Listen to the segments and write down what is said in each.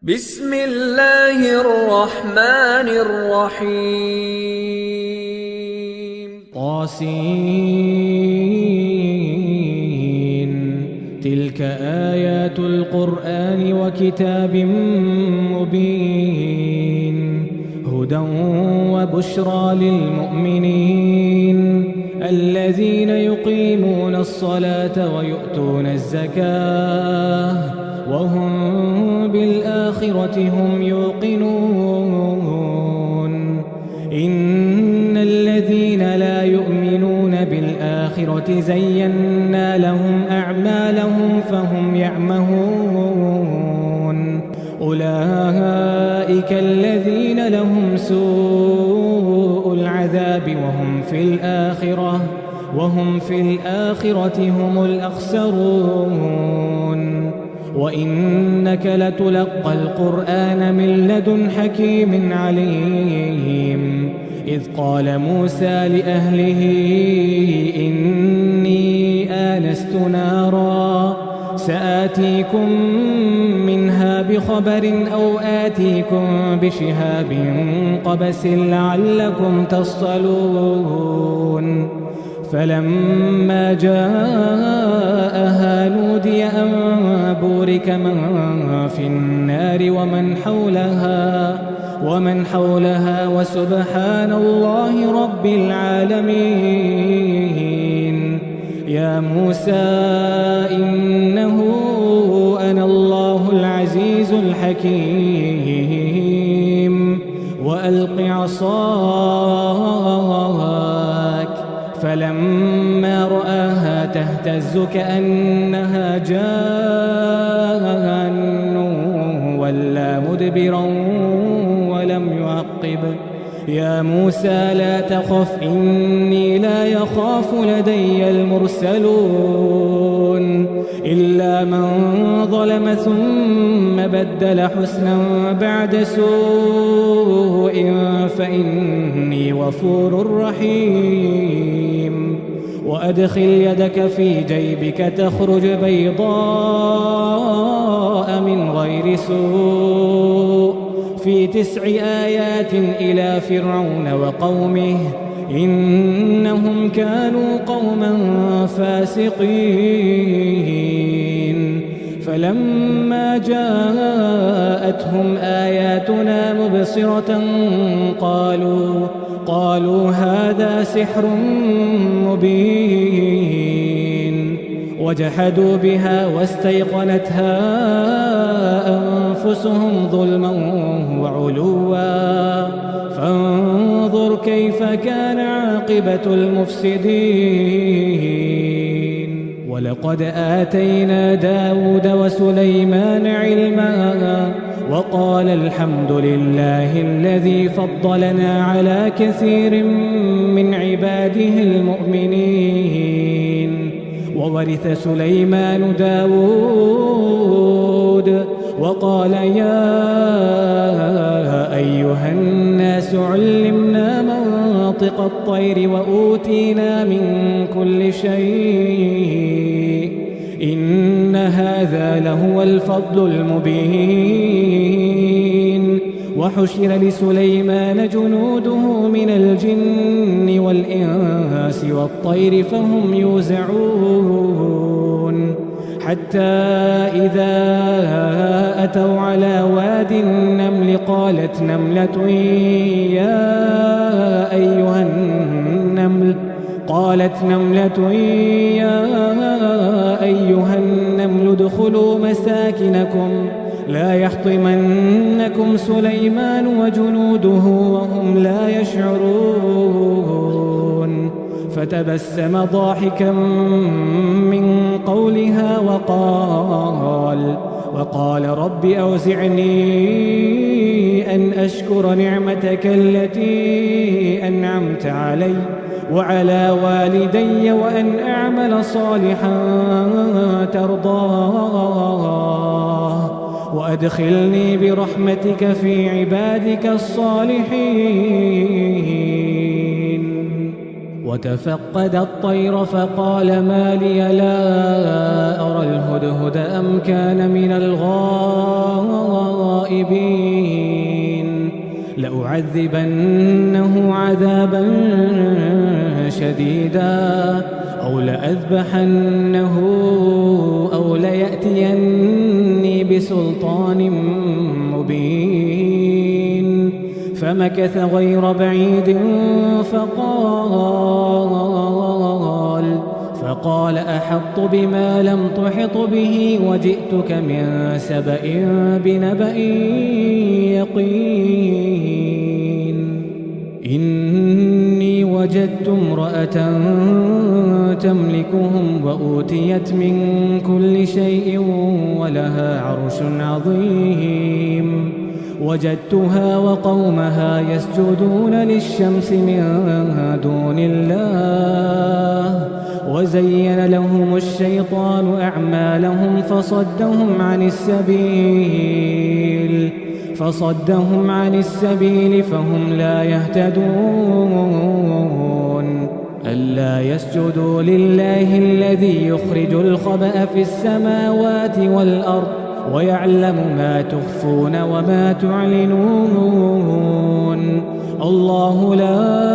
بسم الله الرحمن الرحيم طاسين تلك آيات القرآن وكتاب مبين هدى وبشرى للمؤمنين الذين يقيمون الصلاة ويؤتون الزكاة وهم بالآخرة هم يوقنون إن الذين لا يؤمنون بالآخرة زينا لهم أعمالهم فهم يعمهون أولئك الذين لهم سوء العذاب وهم في الآخرة هم الأخسرون وإنك لتلقى القرآن من لدن حكيم عليم إذ قال موسى لأهله إني آنست نارا سآتيكم منها بخبر أو آتيكم بشهاب قبس لعلكم تصطلون فلما جاءها نودي أن بورك من في النار ومن حولها وسبحان الله رب العالمين يا موسى إنه أنا الله العزيز الحكيم وألق عصاك فلما رآها تهتز كأنها جان ولا مدبرا ولم يعقب يا موسى لا تخف إني لا يخاف لدي المرسلون إلا من ظلم ثم بدل حسنا بعد سوء فإني غفور رحيم وأدخل يدك في جيبك تخرج بيضاء من غير سوء في 9 آيات إلى فرعون وقومه إنهم كانوا قوما فاسقين فلما جاءتهم آياتنا مبصرة قالوا هذا سحر مبين وجحدوا بها واستيقنتها أنفسهم ظلما وعلوا فانظر كيف كان عاقبة المفسدين ولقد آتينا داود وسليمان علما وقال الحمد لله الذي فضلنا على كثير من عباده المؤمنين وورث سليمان داود وقال يا أيها الناس علمنا منطق الطير وأوتينا من كل شيء إن هذا لهو الفضل المبين وحشر لسليمان جنوده من الجن والإنس والطير فهم يوزعون حتى إذا أتوا على واد النمل قالت نملة يا أيها النمل ادخلوا مساكنكم لا يحطمنكم سليمان وجنوده وهم لا يشعرون فتبسم ضاحكا من قولها وقال رب أوزعني أن أشكر نعمتك التي أنعمت علي وعلى والدي وأن أعمل صالحا ترضاه وأدخلني برحمتك في عبادك الصالحين وتفقد الطير فقال ما لي لا أرى الهدهد أم كان من الغائبين لأعذبنه عذابا شديدا أو لأذبحنه أو ليأتيني بسلطان مبين فمكث غير بعيد فقال أحط بما لم تحط به وجئتك من سبأ بنبأ يقين إني وجدت امرأة تملكهم وأوتيت من كل شيء ولها عرش عظيم وجدتها وقومها يسجدون للشمس من دون الله وزين لهم الشيطان أعمالهم فصدهم عن السبيل فهم لا يهتدون ألا يسجدوا لله الذي يخرج الخبأ في السماوات والأرض ويعلم ما تخفون وما تعلنون الله لا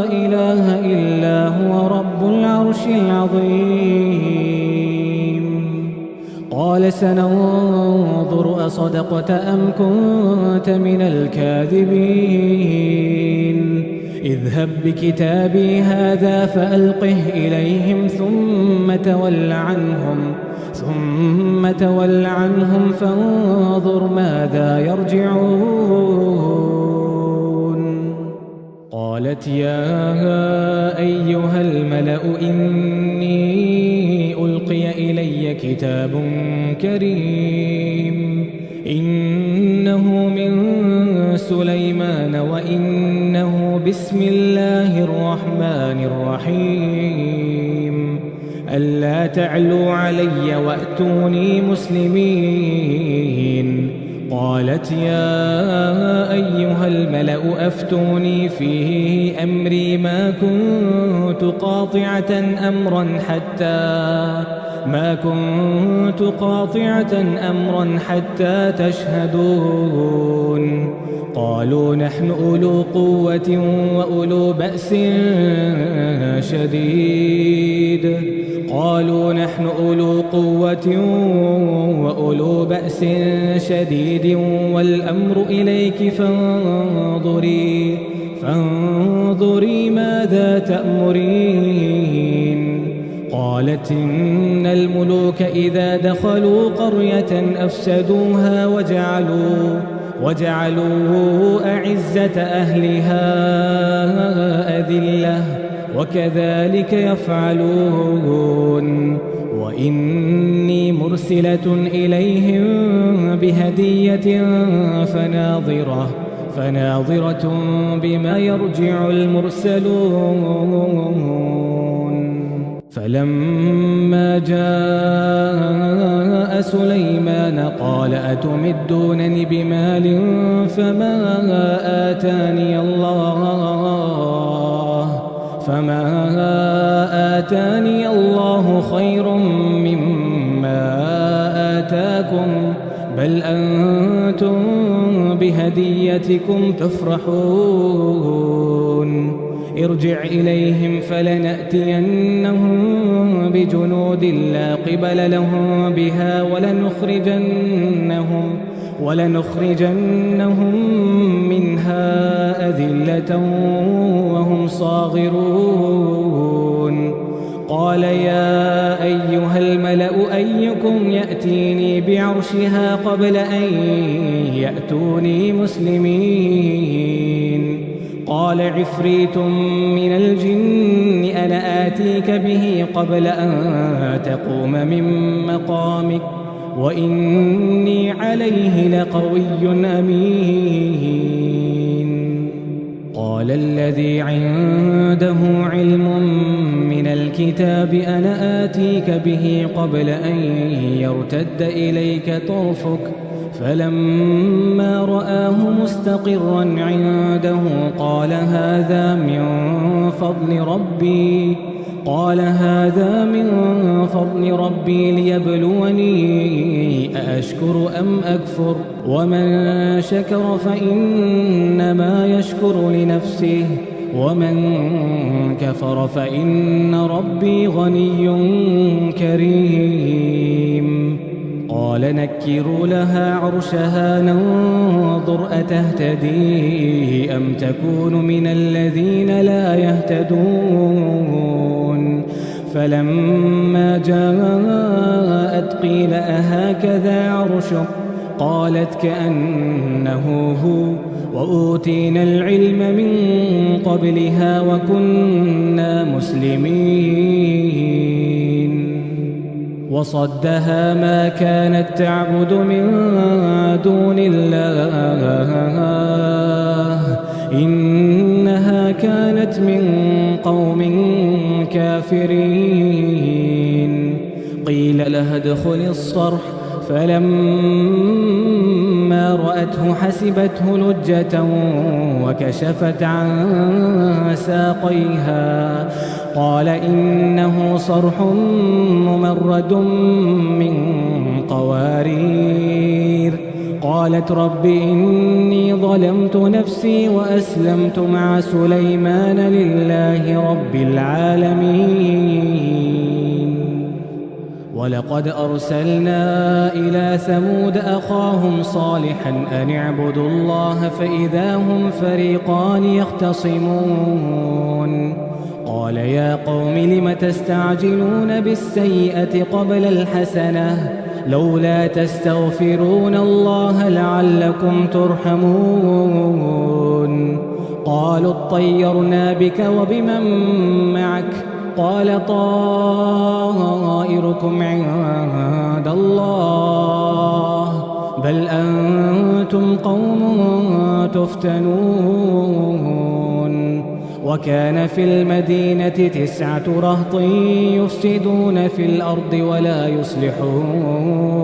إله إلا هو رب العرش العظيم قال سننظر أصدقت أم كنت من الكاذبين اذهب بكتابي هذا فألقه إليهم ثم تول عنهم فانظر ماذا يرجعون قالت يا أيها الملأ إني ألقي إلي كتاب كريم إنه من سليمان وإنه بسم الله الرحمن الرحيم ألا تعلوا علي وأتوني مسلمين قالت يا أيها الملأ أفتوني في أمري ما كنت قاطعة أمرا حتى تشهدون قالوا نحن أولو قوة وأولو بأس شديد والأمر إليك فانظري ماذا تأمرين قالت إن الملوك إذا دخلوا قرية أفسدوها وجعلوا أعزة أهلها أذلة وكذلك يفعلون وإني مرسلة إليهم بهدية فناظرة بما يرجع المرسلون فلما جاء سليمان قال أتمدونني بمال فما آتاني الله خير مما آتاكم بل أنتم بهديتكم تفرحون ارجع إليهم فلنأتينهم بجنود لا قبل لهم بها ولنخرجنهم منها أذلة وهم صاغرون قال يا أيها الملأ أيكم يأتيني بعرشها قبل أن يأتوني مسلمين قال عفريت من الجن أنا آتيك به قبل أن تقوم من مقامك وإني عليه لقوي أمين قال الذي عنده علم من الكتاب أنا آتيك به قبل أن يرتد إليك طرفك فلما رآه مستقرا عنده قال هذا من فضل ربي ليبلوني أأشكر أم أكفر ومن شكر فإنما يشكر لنفسه ومن كفر فإن ربي غني كريم. قال نكروا لها عرشها ننظر أتهتدي أم تكون من الذين لا يهتدون. فلما جاءت قيل أهكذا عرشك قالت كأنه هو وأوتينا العلم من قبلها وكنا مسلمين. وصدها ما كانت تعبد من دون الله إنها كانت من قوم كافرين. قيل لها ادخل الصرح فلما رأته حسبته لجة وكشفت عن ساقيها قال إنه صرح ممرد من قوارير. قالت رب إني ظلمت نفسي وأسلمت مع سليمان لله رب العالمين. ولقد أرسلنا إلى ثمود أخاهم صالحا أن اعبدوا الله فإذا هم فريقان يختصمون. قال يا قوم لم تستعجلون بالسيئة قبل الحسنة لولا تستغفرون الله لعلكم ترحمون. قالوا اطيرنا بك وبمن معك قال طائركم عند الله بل أنتم قوم تفتنون. وكان في المدينة 9 رهط يفسدون في الأرض ولا يصلحون.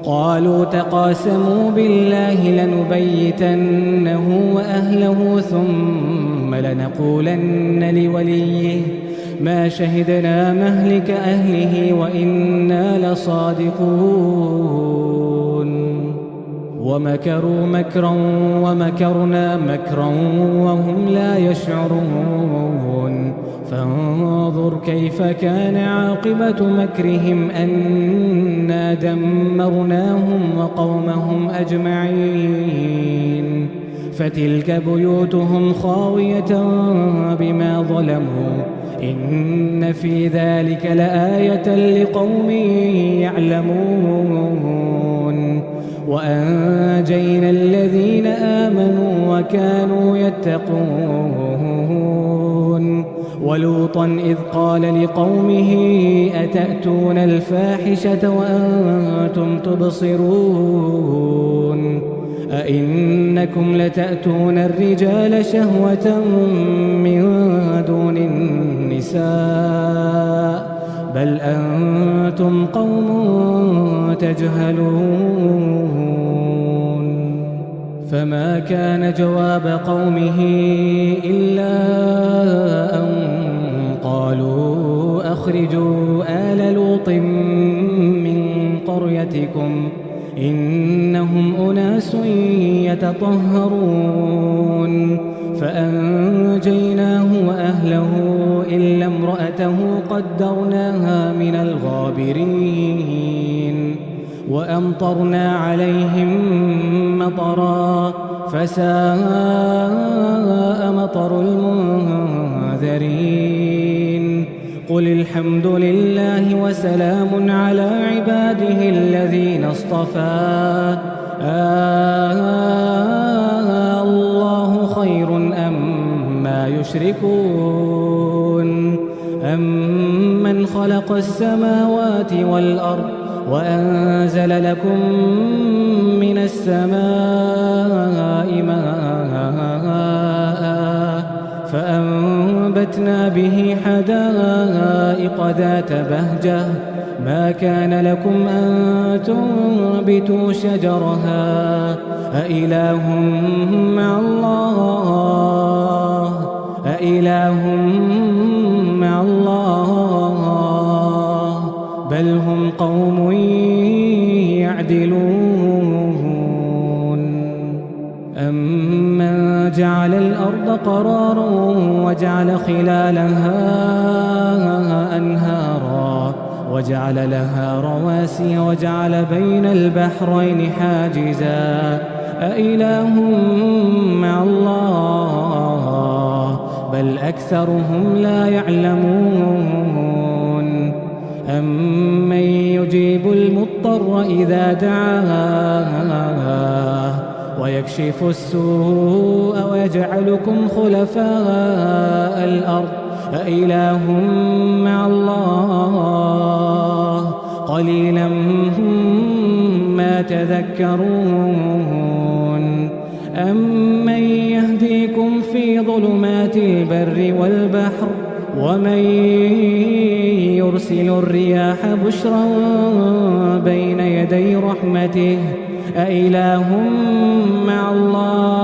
قالوا تقاسموا بالله لنبيتنه وأهله ثم لنقولن لوليه ما شهدنا مهلك أهله وإنا لصادقون. ومكروا مكرا ومكرنا مكرا وهم لا يشعرون. فانظر كيف كان عاقبة مكرهم أنا دمرناهم وقومهم أجمعين. فتلك بيوتهم خاوية بما ظلموا إن في ذلك لآية لقوم يعلمون. وأنجينا الذين آمنوا وكانوا يتقون. ولوطا إذ قال لقومه أتأتون الفاحشة وأنتم تبصرون أئنكم لتأتون الرجال شهوة من دون النساء بل أنتم قوم تجهلون. فما كان جواب قومه إلا أن قالوا أخرجوا آل لوط من قريتكم إنهم أناس يتطهرون. فأنجيناه وأهله إلا امرأته قدرناها من الغابرين. وأمطرنا عليهم مطرا فساء مطر المنذرين. قل الحمد لله وسلام على عباده الذين اصطفى الله خير أما يشركون أمن خلق السماوات والأرض وأنزل لكم من السماء ماء فأنبتنا به حدائق ذات بهجة ما كان لكم أن تنبتوا شجرها أإله مع الله بل هم قوم يعدلون أمن جعل الأرض قرارا وجعل خلالها أنهارا وجعل لها رواسي وجعل بين البحرين حاجزا أإله مع الله بل أكثرهم لا يعلمون أمن يجيب المضطر إذا دعاه ويكشف السوء ويجعلكم خلفاء الأرض أإله مع الله قليلا ما تذكرون أمن يهديكم في ظلمات البر والبحر ومن يرسل الرياح بشرا بين يدي رحمته أإله مع الله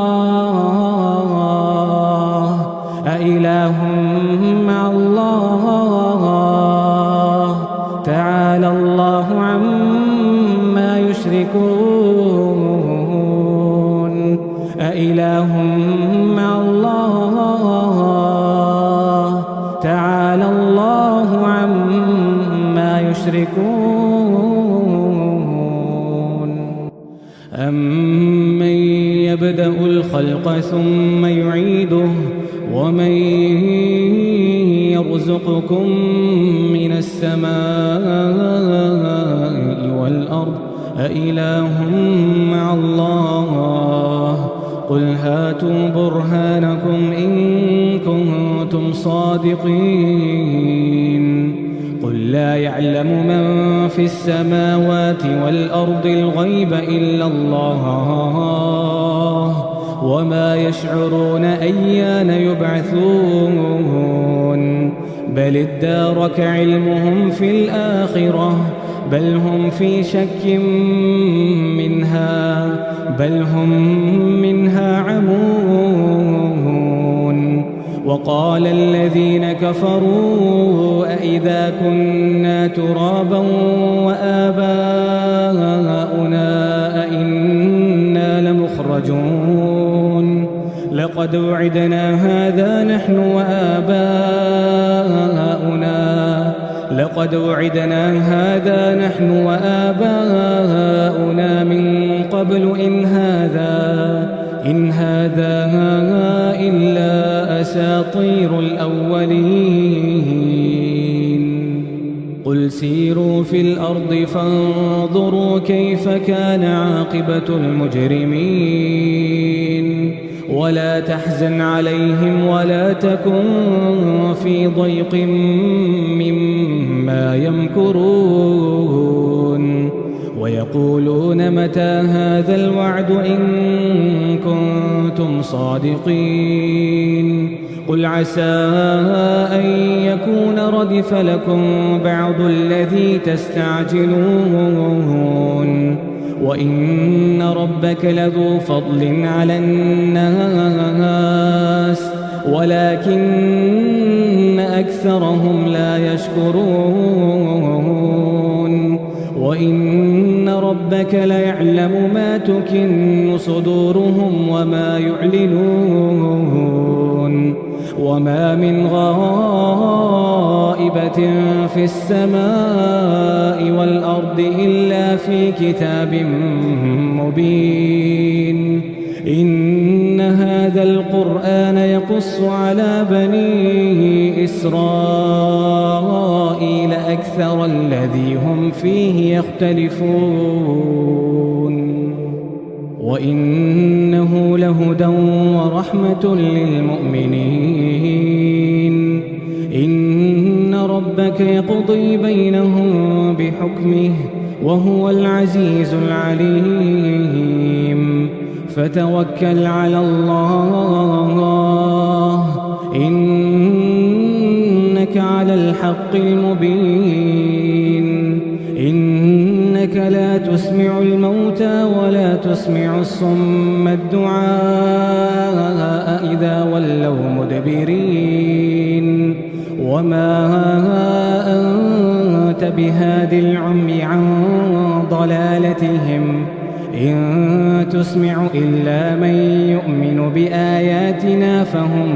تعالى الله عما يشركون أإله مع الله تعالى الله عما يشركون أمن يبدأ الخلق ثم يعيده ومن يرزقكم من السماء والأرض أإله مع الله قل هاتوا برهانكم إن كنتم صادقين قل لا يعلم من في السماوات والأرض الغيب إلا الله وما يشعرون أيان يبعثون بل ادارك علمهم في الآخرة بل هم في شك منها بل هم منها عمون وقال الذين كفروا أئذا كنا ترابا وآباؤنا أئنا لمخرجون لقد وعدنا هذا نحن وآباؤنا من قبل إن هذا إلا أساطير الأولين قل سيروا في الأرض فانظروا كيف كان عاقبة المجرمين ولا تحزن عليهم ولا تكن في ضيق مما يمكرون ويقولون متى هذا الوعد إن كنتم صادقين قل عسى أن يكون ردف لكم بعض الذي تستعجلون وإن ربك لذو فضل على الناس ولكن أكثرهم لا يشكرون وإن ربك ليعلم ما تكن صدورهم وما يعلنون وما من غائبة في السماء والأرض إلا في كتاب مبين إن هذا القرآن يقص على بني إسرائيل أكثر الذي هم فيه يختلفون وإنه لهدى ورحمة للمؤمنين إن ربك يقضي بينهم بحكمه وهو العزيز العليم فتوكل على الله إنك على الحق المبين إنك لا تسمع الموتى ولا تسمع الصم الدعاء إذا ولوا مدبرين وما أنت بهاد العمي عن ضلالتهم إن تسمع إلا من يؤمن بآياتنا فهم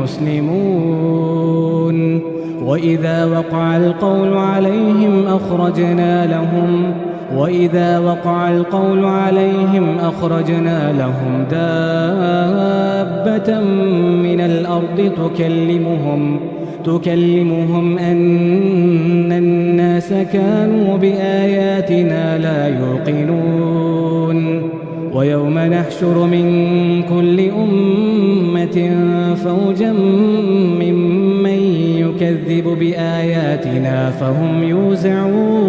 مسلمون وإذا وقع القول عليهم أخرجنا لهم دابة من الأرض تكلمهم أن الناس كانوا بآياتنا لا يوقنون ويوم نحشر من كل أمة فوجا ممن يكذب بآياتنا فهم يوزعون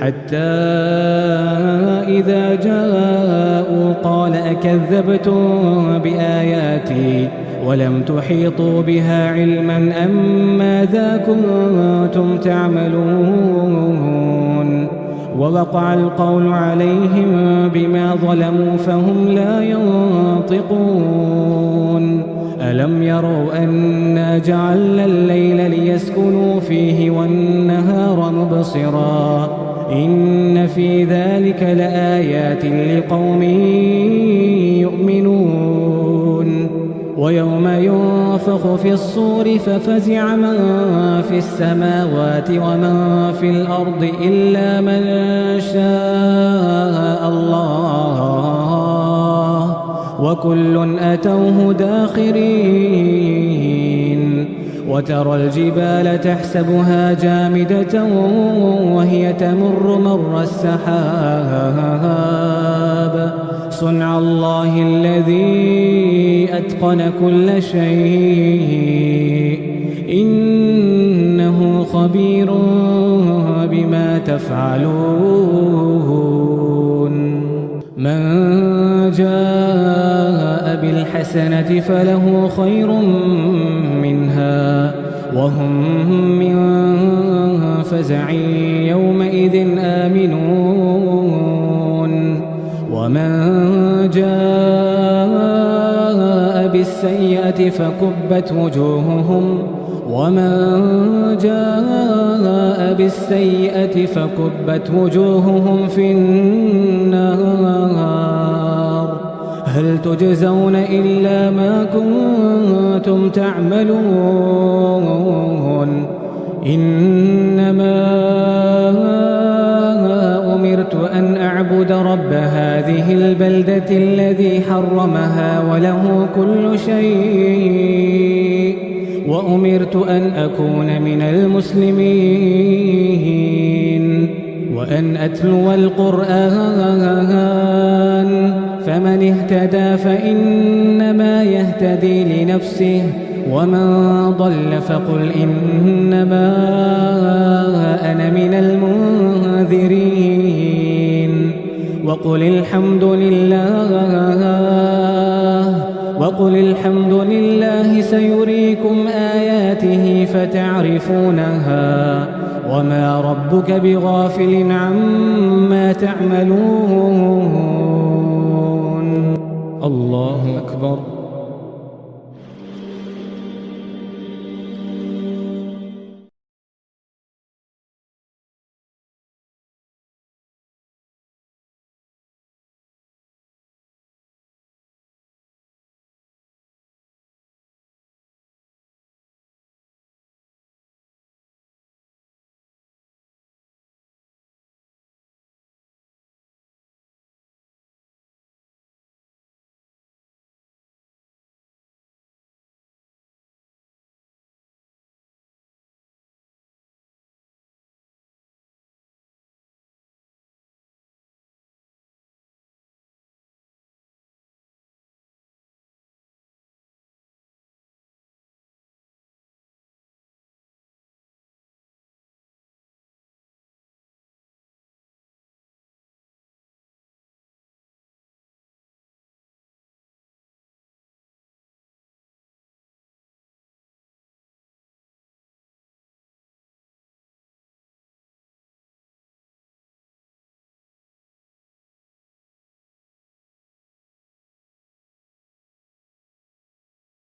حتى إذا جاءوا قال أكذبتم بآياتي ولم تحيطوا بها علما أم ماذا كنتم تعملون ووقع القول عليهم بما ظلموا فهم لا ينطقون ألم يروا أنا جعلنا الليل ليسكنوا فيه والنهار مبصرا إن في ذلك لآيات لقوم يؤمنون ويوم ينفخ في الصور ففزع من في السماوات ومن في الأرض إلا من شاء الله وكل أتوه داخرين وترى الجبال تحسبها جامدة وهي تمر مر السحاب صنع الله الذي أتقن كل شيء إنه خبير بما تفعلون من جاء بالحسنة فله خير منها وهم من فزع يومئذ آمنون ومن جاء بالسيئة فكبت وجوههم في النار هل تجزون إلا ما كنتم تعملون إنما أمرت أن أعبد رب هذه البلدة الذي حرمها وله كل شيء وأمرت أن أكون من المسلمين وأن أتلو القرآن فمن اهتدى فإنما يهتدي لنفسه ومن ضل فقل إنما أنا من المنذرين وقل الحمد لله سيريكم آياته فتعرفونها وما ربك بغافل عما تعملون الله أكبر